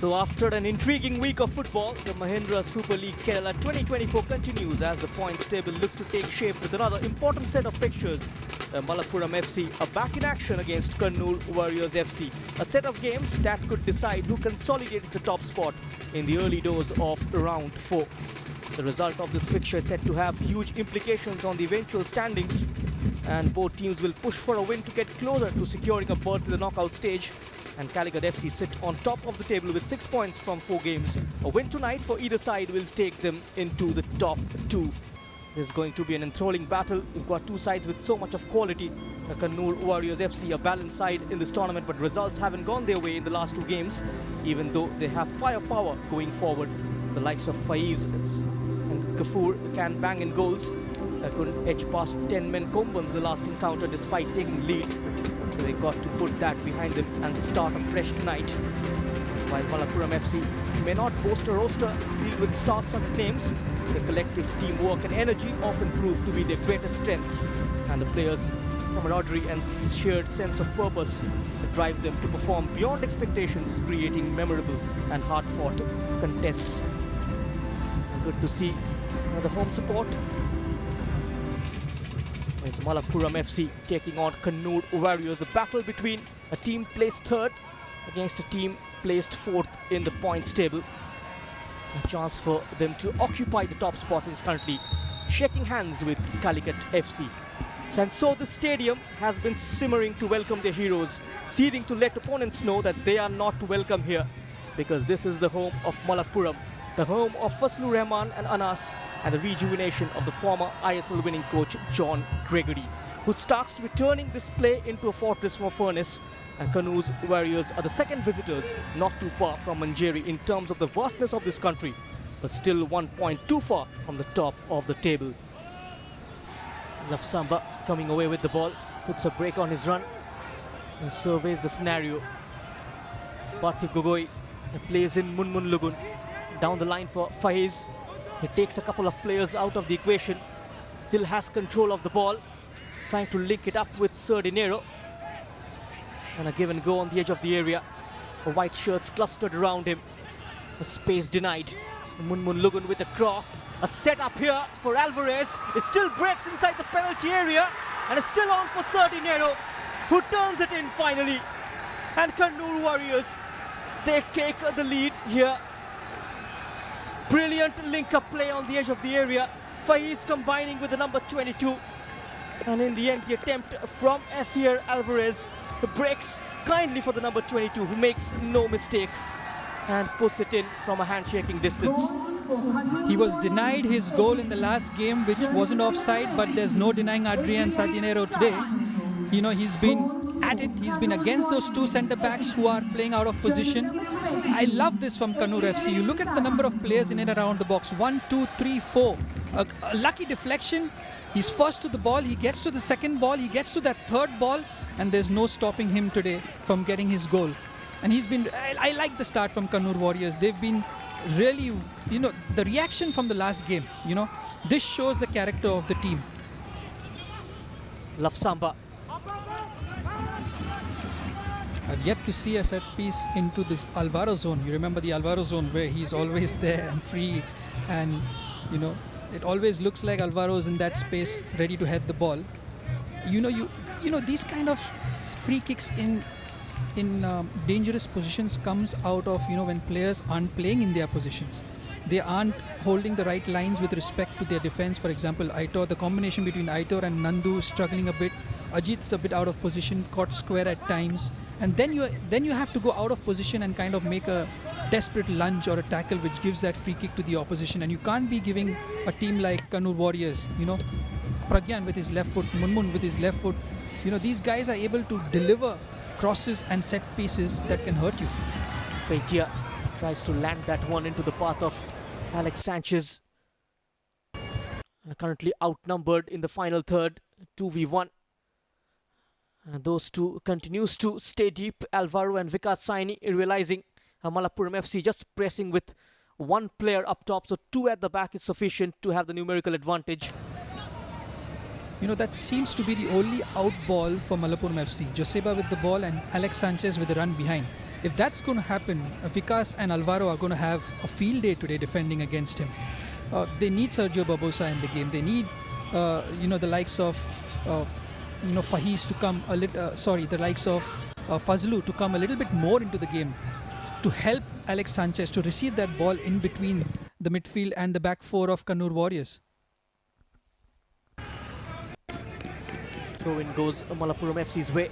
So after an intriguing week of football, the Mahindra Super League Kerala 2024 continues as the points table looks to take shape with another important set of fixtures. Malappuram FC are back in action against Kannur Warriors FC, a set of games that could decide who consolidates the top spot in the early doors of round 4. The result of this fixture is set to have huge implications on the eventual standings, and both teams will push for a win to get closer to securing a berth in the knockout stage. And Calicut FC sit on top of the table with 6 points from 4 games. A win tonight for either side will take them into the top 2. This is going to be an enthralling battle. You've got two sides with so much of quality. The Kannur Warriors FC, a balanced side in this tournament, but results haven't gone their way in the last 2 games, even though they have firepower going forward. The likes of Faiz and Kafur can bang in goals. Couldn't edge past 10 men Kombans the last encounter despite taking lead. So they got to put that behind them and start afresh tonight. While Malappuram FC may not boast a roster filled with star-studded names, the collective teamwork and energy often prove to be their greatest strengths, and the players' camaraderie and shared sense of purpose drive them to perform beyond expectations, creating memorable and hard-fought contests. And good to see the home support. There's Malappuram FC taking on Kannur Warriors, a battle between a team placed 3rd against a team placed 4th in the points table. A chance for them to occupy the top spot, which is currently shaking hands with Calicut FC. And so the stadium has been simmering to welcome their heroes, seething to let opponents know that they are not welcome here, because this is the home of Malappuram, the home of Fazlur Rahman and Anas, and the rejuvenation of the former ISL winning coach John Gregory, who starts to be turning this play into a fortress from a furnace. And Kannur's Warriors are the second visitors, not too far from Manjeri in terms of the vastness of this country, but still 1 point too far from the top of the table. Lafsamba coming away with the ball, puts a break on his run and surveys the scenario. Parthiv Gogoi plays in Munmun Lugun. Down the line for Faiz. He takes a couple of players out of the equation. Still has control of the ball. Trying to link it up with Sir Dinero. And a give and go on the edge of the area. The white shirts clustered around him. A space denied. Munmun Lugun with a cross. A set up here for Alvarez. It still breaks inside the penalty area. And it's still on for Sir Dinero, who turns it in finally. And Kannur Warriors, they take the lead here. Brilliant link-up play on the edge of the area. Faiz combining with the number 22. And in the end, the attempt from Asier Alvarez breaks kindly for the number 22, who makes no mistake and puts it in from a handshaking distance. He was denied his goal in the last game, which wasn't offside, but there's no denying Adrian Sardinero today. You know, he's been at it. He's been against those 2 centre-backs who are playing out of position. I love this from Kannur FC. You look at the number of players in and around the box. 1, 2, 3, 4. A lucky deflection. He's first to the ball. He gets to the second ball. He gets to that 3rd ball. And there's no stopping him today from getting his goal. And he's been... I like the start from Kannur Warriors. They've been really... You know, the reaction from the last game. You know, this shows the character of the team. Lafsamba. I've yet to see a set piece into this Alvaro zone. You remember the Alvaro zone where he's always there and free, and you know it always looks like Alvaro's in that space ready to head the ball. You know these kind of free kicks in dangerous positions comes out of when players aren't playing in their positions. They aren't holding the right lines with respect to their defense. For example, Aitor, the combination between Aitor and Nandu is struggling a bit. Ajit's a bit out of position, caught square at times, and then you have to go out of position and kind of make a desperate lunge or a tackle which gives that free kick to the opposition. And you can't be giving a team like Kannur Warriors, Pragyan with his left foot, Munmun with his left foot. These guys are able to deliver crosses and set pieces that can hurt you. Paitia tries to land that one into the path of Alex Sanchez. Currently outnumbered in the final third, 2v1. And those two continues to stay deep. Alvaro and Vikas Saini realizing Malappuram FC just pressing with 1 player up top, so 2 at the back is sufficient to have the numerical advantage. That seems to be the only out ball for Malappuram FC. Joseba with the ball and Alex Sanchez with the run behind. If that's going to happen, Vikas and Alvaro are going to have a field day today defending against him. They need Sergio Barbosa in the game. They need, the likes of, Fahiz to come a little. The likes of Fazlu to come a little bit more into the game to help Alex Sanchez to receive that ball in between the midfield and the back four of Kannur Warriors. Throw-in goes Malappuram FC's way.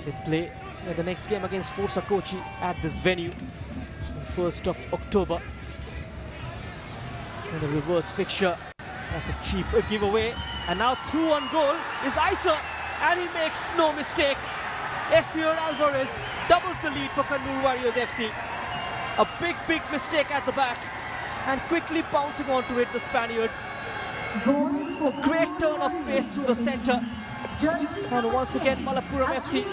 They play the next game against Forza Kochi at this venue on 1st of October. And the reverse fixture, that's a cheap giveaway. And now through on goal is Isa, and he makes no mistake. Esier Alvarez doubles the lead for Kannur Warriors FC. A big mistake at the back, and quickly bouncing onto it, the Spaniard. A great turn of pace through the centre. And once again Malappuram FC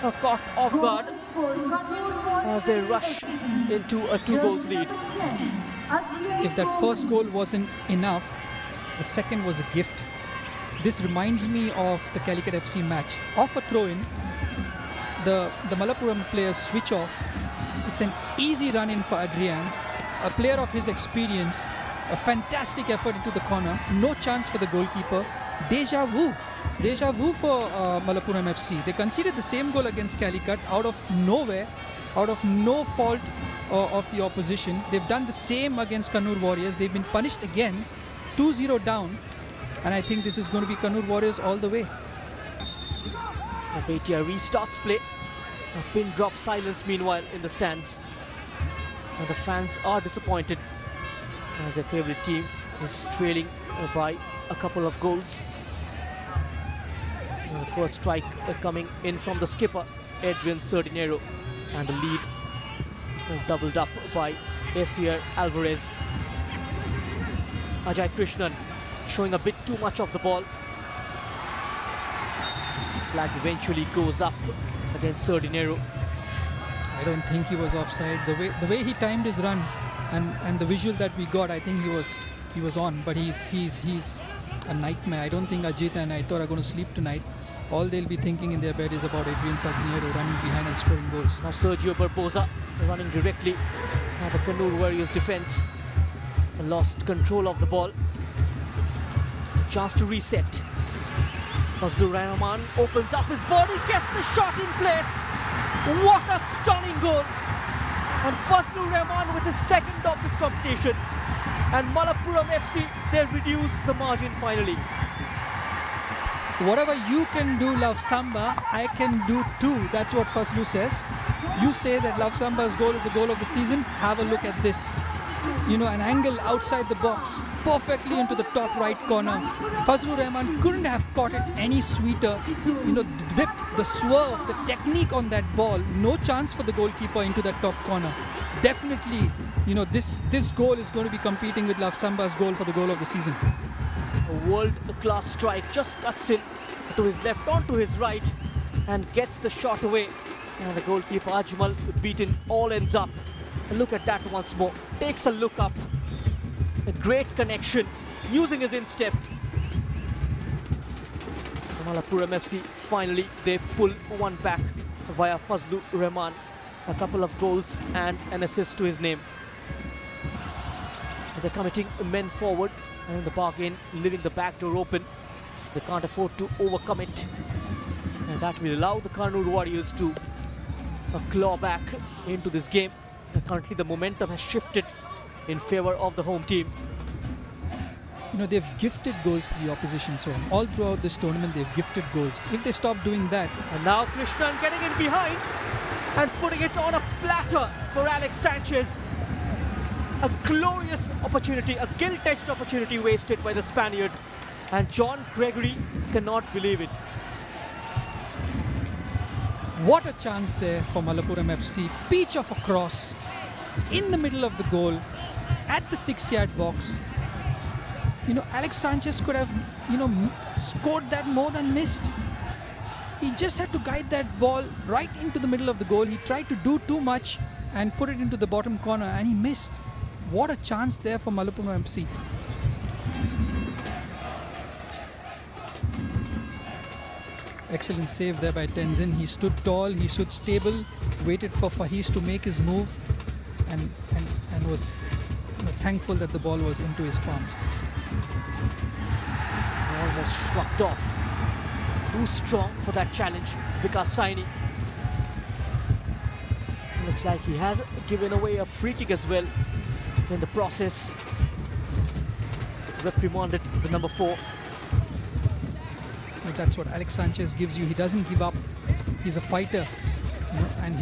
are caught off guard as they rush into a 2-goals lead. If that first goal wasn't enough, the second was a gift. This reminds me of the Calicut FC match. Off a throw-in, the Malappuram players switch off. It's an easy run-in for Adrian, a player of his experience. A fantastic effort into the corner. No chance for the goalkeeper. Deja vu for Malappuram FC. They conceded the same goal against Calicut out of nowhere, out of no fault of the opposition. They've done the same against Kannur Warriors. They've been punished again, 2-0 down. And I think this is going to be Kannur Warriors all the way. Bhatia restarts play. A pin drop silence meanwhile in the stands. And the fans are disappointed as their favourite team is trailing by a couple of goals. And the first strike coming in from the skipper, Adrian Sardinero, and the lead doubled up by Esier Alvarez. Ajay Krishnan showing a bit too much of the ball. Flag eventually goes up against Sardinero. I don't think he was offside. The way he timed his run and the visual that we got, I think he was on. But he's a nightmare. I don't think Ajit and Aitor are going to sleep tonight. All they'll be thinking in their bed is about Adrian Sardinero running behind and scoring goals. Now Sergio Barbosa running directly at the Kannur Warriors defence. Lost control of the ball. A chance to reset. Fazlur Rahman opens up his body, gets the shot in place. What a stunning goal! And Fazlur Rahman with his second of this competition. And Malappuram FC, they reduce the margin finally. Whatever you can do, Love Samba, I can do too. That's what Fazlu says. You say that Love Samba's goal is the goal of the season. Have a look at this. An angle outside the box, perfectly into the top right corner. Fazlur Rahman couldn't have caught it any sweeter. The dip, the swerve, the technique on that ball. No chance for the goalkeeper into that top corner. Definitely, this goal is going to be competing with Love Samba's goal for the goal of the season. A world-class strike, just cuts in to his left, onto his right, and gets the shot away. And the goalkeeper Ajmal beaten, all ends up. Look at that once more. Takes a look up. A great connection, using his instep. Malappuram FC, finally, they pull one back via Fazlur Rahman. A couple of goals and an assist to his name. They're committing men forward, and in the bargain, leaving the back door open. They can't afford to overcome it. And that will allow the Kannur Warriors to claw back into this game. Currently the momentum has shifted in favour of the home team. They've gifted goals to the opposition, so all throughout this tournament they've gifted goals. If they stop doing that... And now Krishnan getting in behind and putting it on a platter for Alex Sanchez. A glorious opportunity, a gilt-edged opportunity wasted by the Spaniard. And John Gregory cannot believe it. What a chance there for Malappuram FC. Peach of a cross in the middle of the goal at the 6-yard box. Alex Sanchez could have, scored that more than missed. He just had to guide that ball right into the middle of the goal. He tried to do too much and put it into the bottom corner, and he missed. What a chance there for Malappuram FC. Excellent save there by Tenzin. He stood tall, he stood stable, waited for Fahiz to make his move, and was thankful that the ball was into his palms. Almost shrugged off. Too strong for that challenge, Vikas Saini. Looks like he has given away a free kick as well in the process. Reprimanded the number 4. But that's what Alex Sanchez gives you. He doesn't give up. He's a fighter, and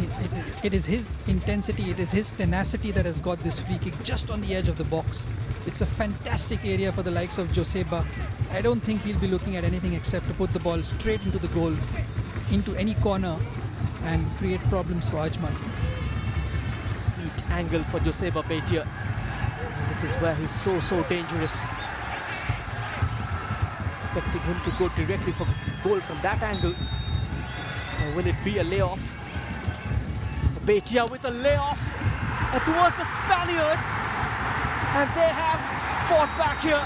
it is his intensity, it is his tenacity that has got this free kick just on the edge of the box. It's a fantastic area for the likes of Joseba. I don't think he'll be looking at anything except to put the ball straight into the goal, into any corner, and create problems for Ajmal. Sweet angle for Joseba Beitia. This is where he's so dangerous. Expecting him to go directly for goal from that angle. Or will it be a layoff? Beitia with a layoff towards the Spaniard. And they have fought back here.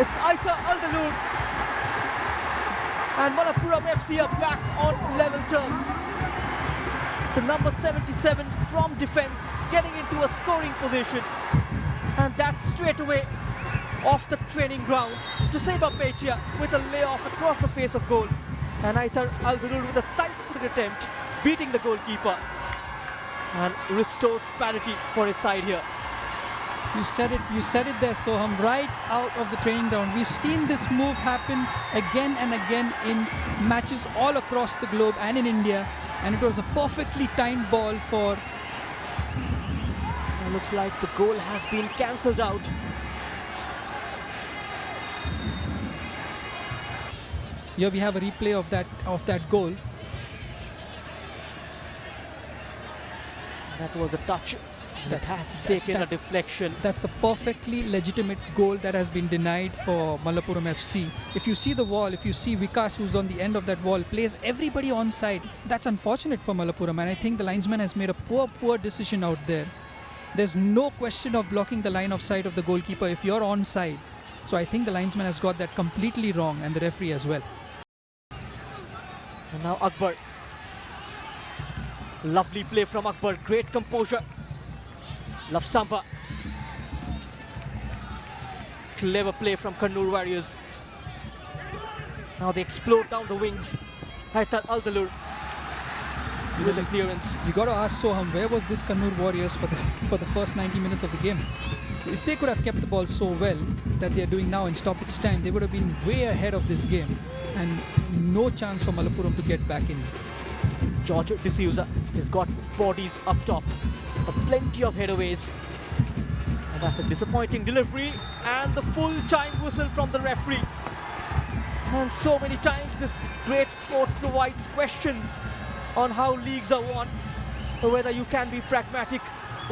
It's Aitar Aldalur. And Malappuram FC are back on level terms. The number 77 from defence getting into a scoring position. And that's straight away off the training ground. Joseba Beitia with a layoff across the face of goal. And Aitar Aldalur with a side-footed attempt, beating the goalkeeper. And restores parity for his side here. You said it there, Soham, right out of the training ground. We've seen this move happen again and again in matches all across the globe and in India. And it was a perfectly timed ball for... It looks like the goal has been cancelled out. Here we have a replay of that goal. That was a touch that has taken a deflection. That's a perfectly legitimate goal that has been denied for Malappuram FC. If you see the wall, if you see Vikas, who's on the end of that wall, plays everybody onside. That's unfortunate for Malappuram, and I think the linesman has made a poor decision out there. There's no question of blocking the line of sight of the goalkeeper if you're onside. So I think the linesman has got that completely wrong, and the referee as well. And now Akbar. Lovely play from Akbar, great composure. Love Samba. Clever play from Kannur Warriors. Now they explode down the wings. Aitar Aldalur with the clearance. You got to ask Soham, where was this Kannur Warriors for the first 90 minutes of the game? If they could have kept the ball so well that they are doing now in stoppage time, they would have been way ahead of this game, and no chance for Malappuram to get back in. George D'Souza has got bodies up top. Plenty of headaways. And that's a disappointing delivery. And the full-time whistle from the referee. And so many times this great sport provides questions on how leagues are won. Whether you can be pragmatic,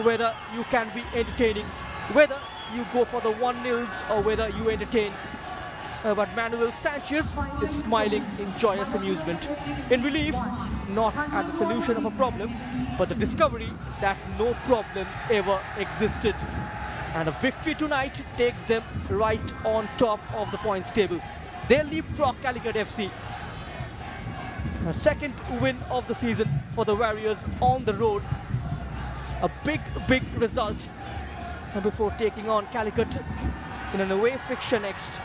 whether you can be entertaining, whether you go for the 1-0s or whether you entertain. But Manuel Sanchez is smiling in joyous amusement. In relief, not at the solution of a problem, but the discovery that no problem ever existed. And a victory tonight takes them right on top of the points table. They leapfrog Calicut FC. A second win of the season for the Warriors on the road. A big result before taking on Calicut in an away fixture next.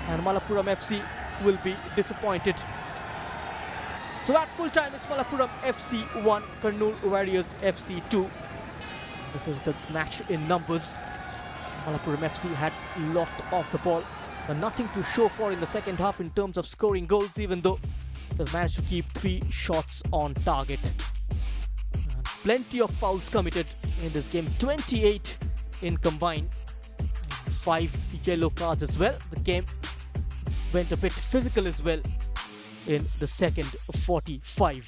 And Malappuram FC will be disappointed. So at full time, it's Malappuram FC 1, Kannur Warriors FC 2. This is the match in numbers. Malappuram FC had locked off the ball, but nothing to show for in the second half in terms of scoring goals, even though they've managed to keep 3 shots on target. And plenty of fouls committed in this game, 28 in combined, 5 yellow cards as well. The game went a bit physical as well in the second 45.